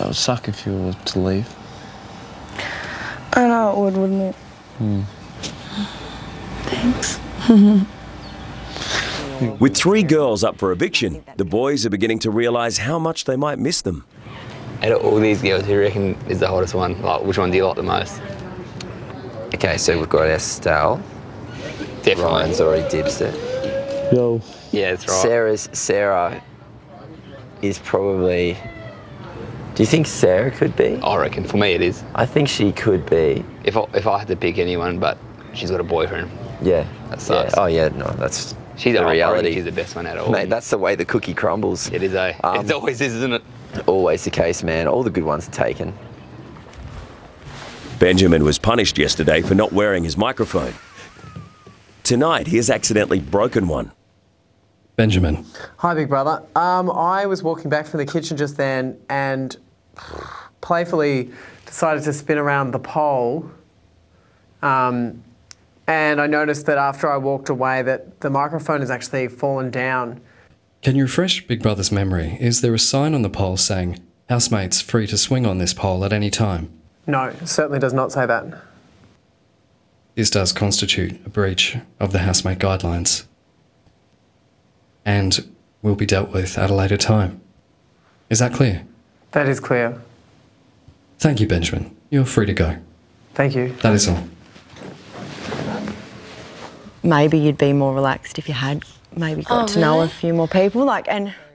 would suck if you were to leave. I know it would, wouldn't it? Thanks. With 3 girls up for eviction, the boys are beginning to realise how much they might miss them. Out of all these girls, who do you reckon is the hottest one? Like, which one do you like the most? Okay, so we've got Estelle. Definitely. Ryan's already dibs it. Yo. Yeah, that's right. Sarah is probably... Do you think Sarah could be? I reckon, for me it is. I think she could be. If I had to pick anyone, but she's got a boyfriend. Yeah. That sucks. Yeah. Oh yeah, no, that's she's the reality. She's the best one out of all. Mate, that's the way the cookie crumbles. It is, eh? It always is, isn't it? Always the case, man. All the good ones are taken. Benjamin was punished yesterday for not wearing his microphone. Tonight, he has accidentally broken one. Benjamin. Hi, big brother. I was walking back from the kitchen just then and playfully decided to spin around the pole. And I noticed that after I walked away that the microphone has actually fallen down. Can you refresh Big Brother's memory? Is there a sign on the pole saying, housemates free to swing on this pole at any time? No, it certainly does not say that. This does constitute a breach of the housemate guidelines and will be dealt with at a later time. Is that clear? That is clear. Thank you, Benjamin. You're free to go. Thank you. That is all. Maybe you'd be more relaxed if you had maybe got to know a few more people.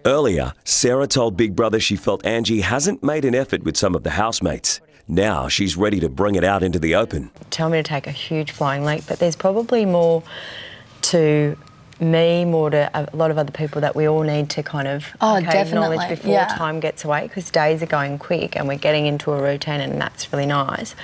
Earlier, Sarah told Big Brother she felt Angie hasn't made an effort with some of the housemates. Now she's ready to bring it out into the open. Tell me to take a huge flying leap, but there's probably more to me, more to a lot of other people that we all need to kind of acknowledge before time gets away, because days are going quick and we're getting into a routine, and that's really nice.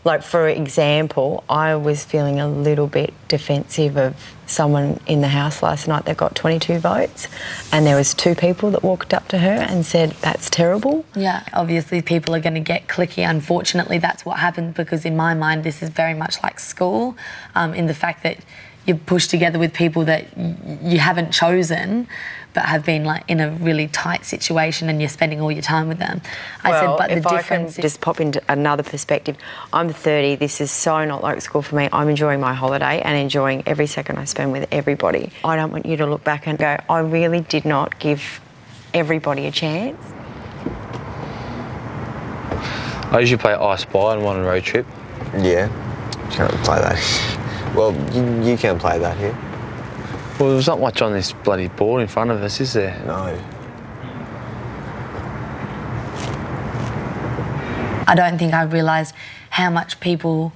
Like, for example, I was feeling a little bit defensive of someone in the house last night that got 22 votes, and there was 2 people that walked up to her and said, that's terrible. Yeah, obviously people are going to get cliquey. Unfortunately, that's what happens, because in my mind this is very much like school, in the fact that you're pushed together with people that you haven't chosen but have been like in a really tight situation, and you're spending all your time with them. But the difference is... just pop into another perspective. I'm 30, this is so not like school for me. I'm enjoying my holiday and enjoying every second I spend with everybody. I don't want you to look back and go, I really did not give everybody a chance. I usually play I Spy and one on road trip. Yeah, can't play that. Well, you can play that here. Well, there's not much on this bloody board in front of us, is there? No. I don't think I realised how much people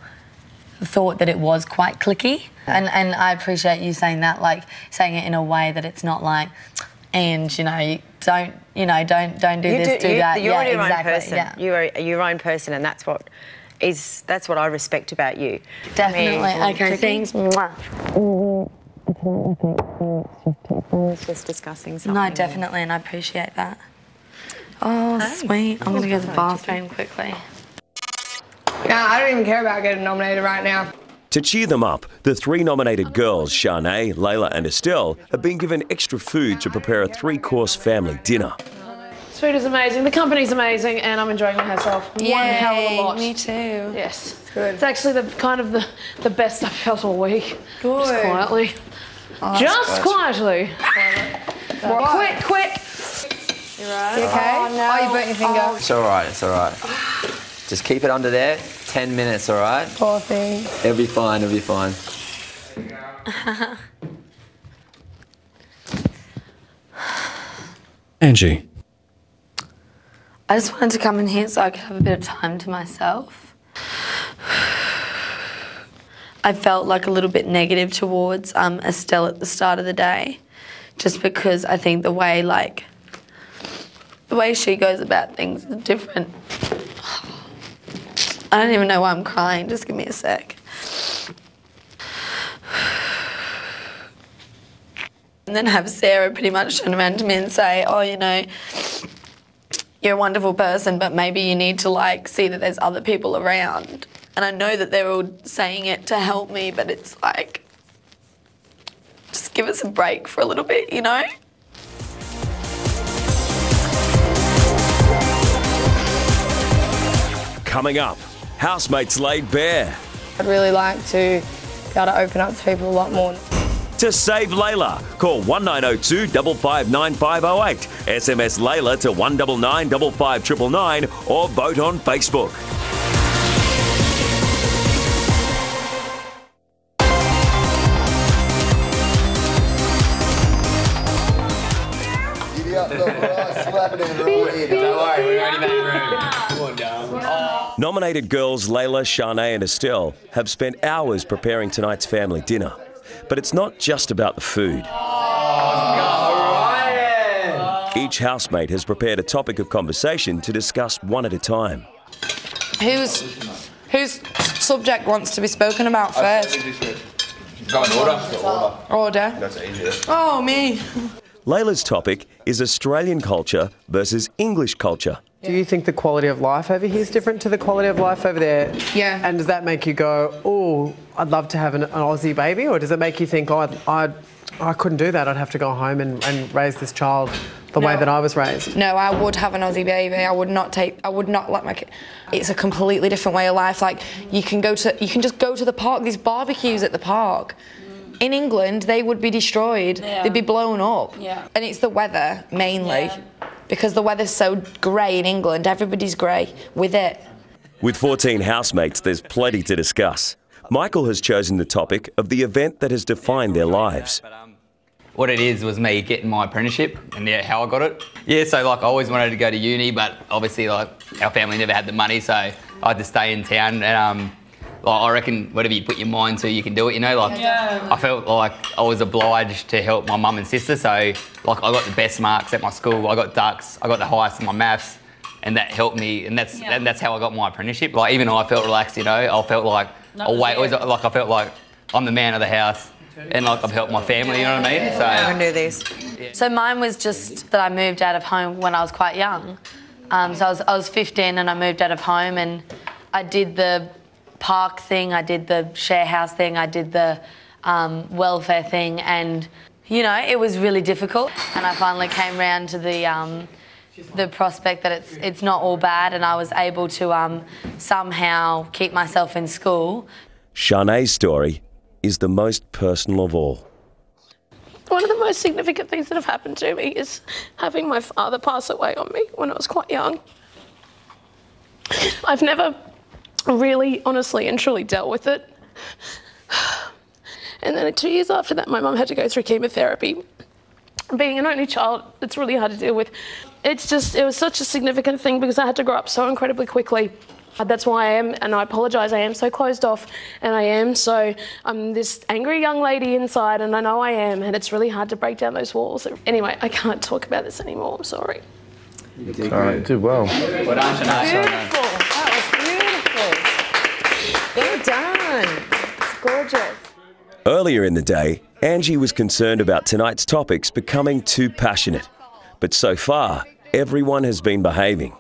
thought that it was quite cliquey. And I appreciate you saying that, like saying it in a way that it's not like, and you don't do this, do that. You're your own person. Yeah. You are your own person, and that's what I respect about you. Definitely. Okay, thanks. It's just discussing something. No, definitely, and I appreciate that. Oh, sweet. I'm going to go to the bathroom quickly. Nah, I don't even care about getting nominated right now. To cheer them up, the 3 nominated girls, Shanae, Layla and Estelle, have been given extra food to prepare a 3-course family dinner. This food is amazing, the company's amazing, and I'm enjoying myself one hell of a lot. Me too. Yes. It's good. It's actually the best I've felt all week. Good. Just quietly. Oh, just quietly. Quick. You right? You okay? Oh, no. Oh, you burnt your finger. Oh. It's all right, it's all right. Just keep it under there, 10 minutes, all right? Poor thing. It'll be fine, it'll be fine. Angie. I just wanted to come in here so I could have a bit of time to myself. I felt like a little bit negative towards Estelle at the start of the day, just because I think the way she goes about things is different. I don't even know why I'm crying. Just give me a sec. And then have Sarah pretty much turn around to me and say, oh, you're a wonderful person, but maybe you need to see that there's other people around. And I know that they're all saying it to help me, but it's like, just give us a break for a little bit, Coming up, housemates laid bare. I'd really like to be able to open up to people a lot more. To save Layla, call 1902 559 508, SMS Layla to 199 55999 or vote on Facebook. Nominated girls Layla, Shanae and Estelle have spent hours preparing tonight's family dinner. But it's not just about the food. Each housemate has prepared a topic of conversation to discuss one at a time. Whose subject wants to be spoken about first? Go in order. Order. That's easier. Oh, me. Layla's topic is Australian culture versus English culture. Do you think the quality of life over here is different to the quality of life over there? Yeah. And does that make you go, oh, I'd love to have an Aussie baby? Or does it make you think, oh, I couldn't do that. I'd have to go home and raise this child the way that I was raised? No, I would have an Aussie baby. I would not let my kid. It's a completely different way of life. Like, you can just go to the park. There's barbecues at the park. In England, they would be destroyed. Yeah. They'd be blown up. Yeah. And it's the weather, mainly. Yeah. Because the weather's so grey in England. Everybody's grey with it. With 14 housemates, there's plenty to discuss. Michael has chosen the topic of the event that has defined their lives. What it is was me getting my apprenticeship and how I got it. Yeah, so like I always wanted to go to uni, but obviously like our family never had the money, so I had to stay in town. And like, I reckon whatever you put your mind to, you can do it, you know? Like, I felt like I was obliged to help my mum and sister, so like I got the best marks at my school, I got ducks, I got the highest in my maths, and that helped me, and that's how I got my apprenticeship. Like, even I felt relaxed, you know? I felt like, I felt like I'm the man of the house, and like I've helped my family, you know what I mean? So I can do this. So mine was just that I moved out of home when I was quite young. So I was 15 and I moved out of home, and I did the park thing, I did the share house thing, I did the welfare thing, and you know, it was really difficult, and I finally came round to the prospect that it's not all bad, and I was able to somehow keep myself in school. Shanae's story is the most personal of all. One of the most significant things that have happened to me is having my father pass away on me when I was quite young. I've never really, honestly and truly dealt with it. And then 2 years after that, my mum had to go through chemotherapy. Being an only child, it's really hard to deal with. It was such a significant thing because I had to grow up so incredibly quickly. That's why I am, and I apologise, I am so closed off, and I'm this angry young lady inside, and I know I am, and it's really hard to break down those walls. Anyway, I can't talk about this anymore, I'm sorry. You did all right, you did well. Beautiful, that was beautiful. Well done, it's gorgeous. Earlier in the day, Angie was concerned about tonight's topics becoming too passionate. But so far, everyone has been behaving.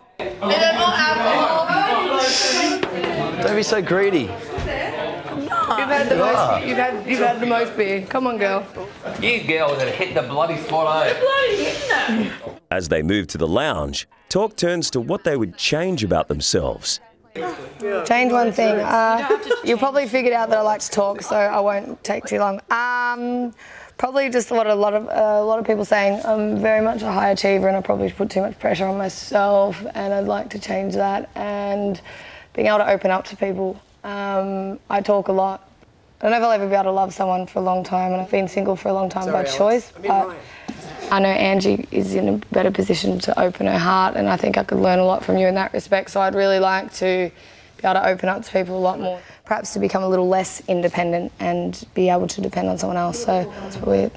Don't be so greedy. You've had the most beer. Come on, girl. You girls have hit the bloody spot, eh? As they move to the lounge, talk turns to what they would change about themselves. Change one thing. You probably figured out that I like to talk, so I won't take too long. Probably just what a lot of people saying. I'm very much a high achiever, and I probably put too much pressure on myself, and I'd like to change that. And being able to open up to people. I talk a lot. I don't know if I'll ever be able to love someone for a long time, and I've been single for a long time by choice. But I know Angie is in a better position to open her heart, and I think I could learn a lot from you in that respect. So I'd really like to be able to open up to people a lot more. Perhaps to become a little less independent and be able to depend on someone else. So that's probably it.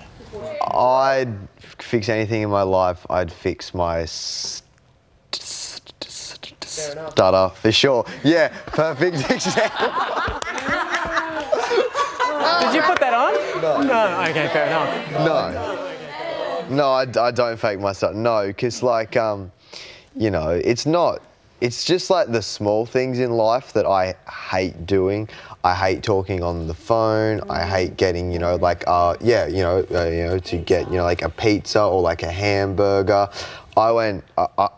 I'd fix anything in my life. I'd fix my stutter, for sure. Yeah, perfect example. Did you put that on? No. Okay, fair enough. No, I don't fake my stutter. No, because like, you know, it's just like the small things in life that I hate doing. I hate talking on the phone. I hate getting, you know, like, to get, you know, like a pizza or like a hamburger. I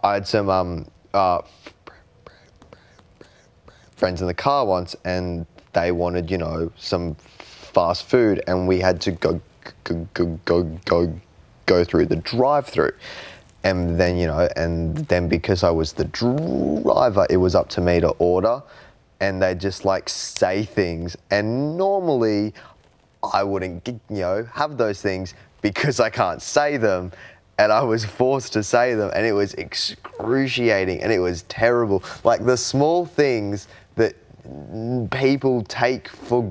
had some friends in the car once, and they wanted, you know, some fast food, and we had to go through the drive-through. And then, you know, and then because I was the driver, it was up to me to order, and they just like say things. And normally I wouldn't, you know, have those things because I can't say them. And I was forced to say them, and it was excruciating, and it was terrible. Like the small things that people take for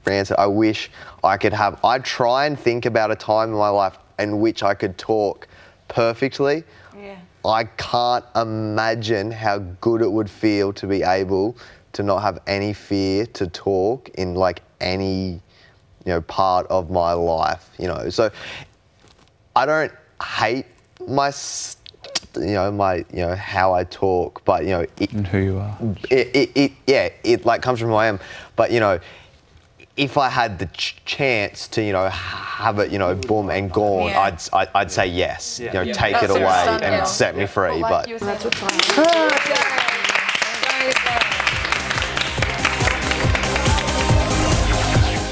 granted, I wish I could have. I try and think about a time in my life in which I could talk perfectly. Yeah. I can't imagine how good it would feel to be able to not have any fear to talk in like any, you know, part of my life, you know. So I don't hate my, how I talk, but, you know, and who you are. It like comes from who I am. But, you know, if I had the chance to, you know, have it, you know, boom and gone, yeah. I'd say yes. Yeah. You know, take it away and set me free. But that's what's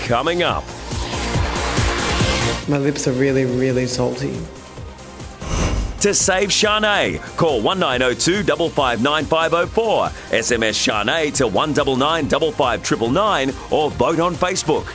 coming up. My lips are really, really salty. To save Shanae, call 1902 559 504, SMS Shanae to 199 559 or vote on Facebook.